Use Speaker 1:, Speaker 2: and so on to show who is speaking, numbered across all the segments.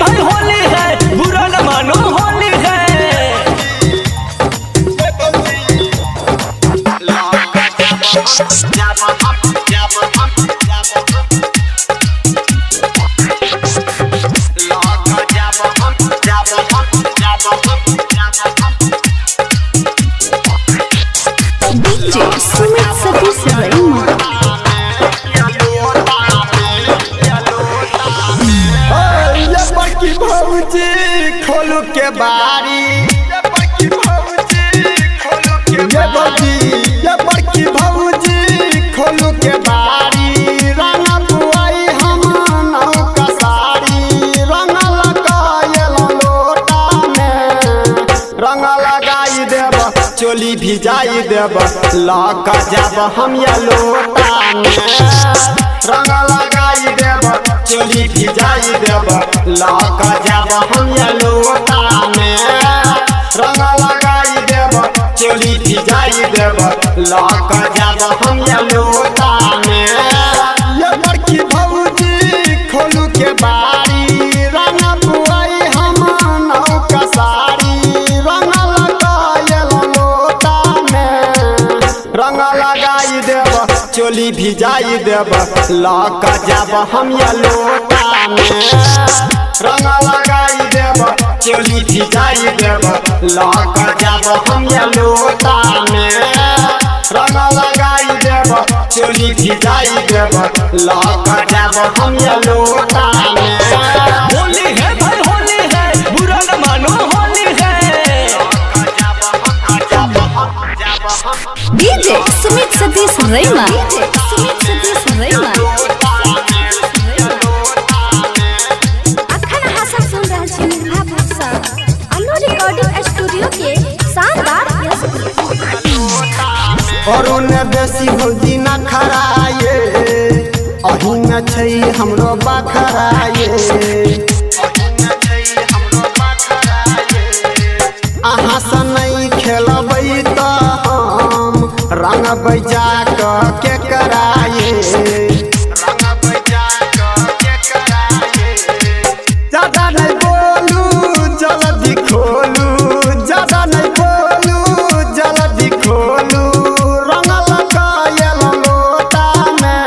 Speaker 1: भाई होली है, बुरा न मानो होली है।
Speaker 2: DJ Sumit Satish Raima।
Speaker 3: बड़की भौजी खोलू के बारी, ये बड़की भौजी खोलू के बारी। रंग बुआई हम नौका साड़ी, रंग लगायल लोटा में, रंग लगाई देब चोली भिजाई देब, लौका जाब हम ये लोटा में। रंग लगाई देब चोली भिजाई देब, लौका जाब हम ये लोटा में। रंग लगाई देब चोली भिजाई देब, लौका जाब हम ये लोटा में। ये बड़की भौजी खोलू के बारी, रंग बुआई हम नौका साड़ी, रंग लगायल लोटा में, रंग लगाई देब चोली भिजाई देब, लौका जाब हम ये लोटा में। रंग लगाई देब चोली भिजाई देब, लौका जाब हम ये लोटा में। रंग लगाई देब चोली भिजाई देब, लौका जाब हम ये लोटा में।
Speaker 1: होली है भाई होली है, बुरा न मानो होली है।
Speaker 2: DJ Sumit Satish Raima। अखन हासन सुन रहल छी निर्भय सा अनु रिकॉर्डिंग स्टूडियो के शानदार
Speaker 3: औरों ने बेसी भौजी न खराये, अही न छै हमरो बखराये। अहाँ से नहीं खेलबै त हम रंग बजा के कराये। ज्यादा नहीं बोलू जल्दी खोलू, ज्यादा नहीं बोलू जल्दी खोलू। रंग लगायल लोटा में,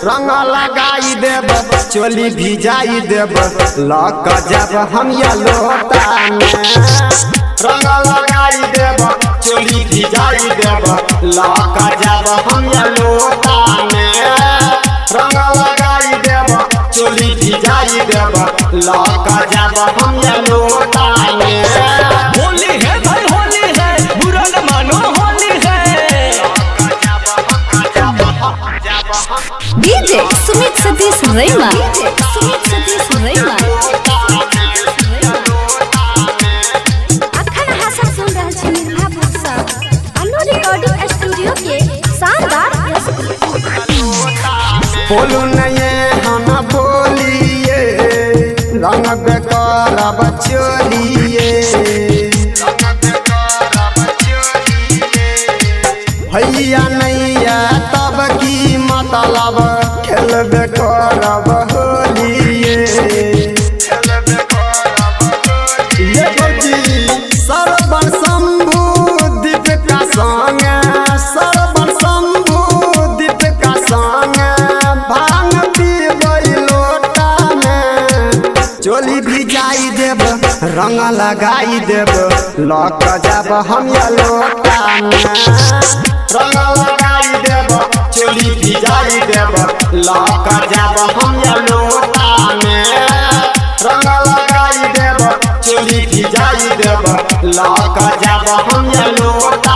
Speaker 3: रंग लगाई देब चोली भिजाई देब, लौका जाब हम ये लोटा में। रंग लगाई देब चोली भिजाई देब, लौका जाब हम ये लोटा में। रंग लगाई देब चोली भिजाई देब, लौका जाब हम ये लोटा में।
Speaker 1: होली है भाई होली है, बुरा न मानो होली है।
Speaker 2: DJ Sumit Satish Raima। अखन हासन सुन रहल छी निर्भय सा अनु रिकॉर्डिंग स्टूडियो के शानदार
Speaker 3: बोलू नहीं हम बोलिए, रंग बेकारब चोलिए। भैया नहीं है तब की मतलब, खेलबे करब होलिए। ये भौजी सरवन शंभू दीपिका संगे, सरवन शंभू दीपिका संगे, भांग पीबै लोटा में, चोली भिजाई देब रंग लगाई देब, लौका जाब हम ये लोटा में। रंग लगाई देब चोली भिजाई देब, लौका जाब हम ये लोटा में। रंग लगाई देब चोली भिजाई देब, लौका जाब हम ये लोटा